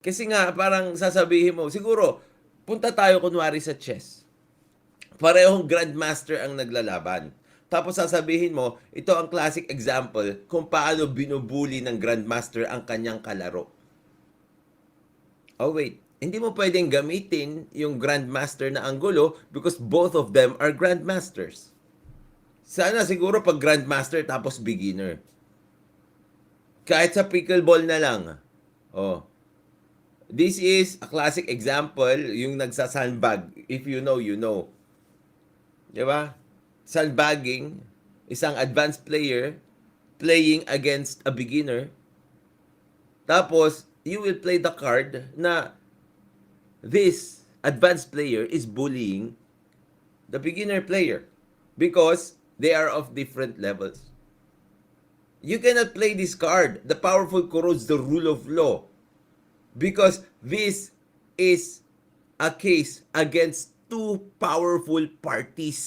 Kasi nga parang sasabihin mo siguro punta tayo kunwari sa chess. Parehong grandmaster ang naglalaban. Tapos sasabihin mo, ito ang classic example kung paano binubuli ng grandmaster ang kanyang kalaro. Oh wait, hindi mo pwedeng gamitin yung grandmaster na anggulo because both of them are grandmasters. Sana siguro pag grandmaster tapos beginner. Kahit sa pickleball na lang. Oh, this is a classic example, yung nagsa-sandbag. If you know, you know. Di ba? Sandbagging, isang advanced player playing against a beginner. Tapos, you will play the card na this advanced player is bullying the beginner player because they are of different levels. You cannot play this card. The powerful corrodes the rule of law because this is a case against two powerful parties.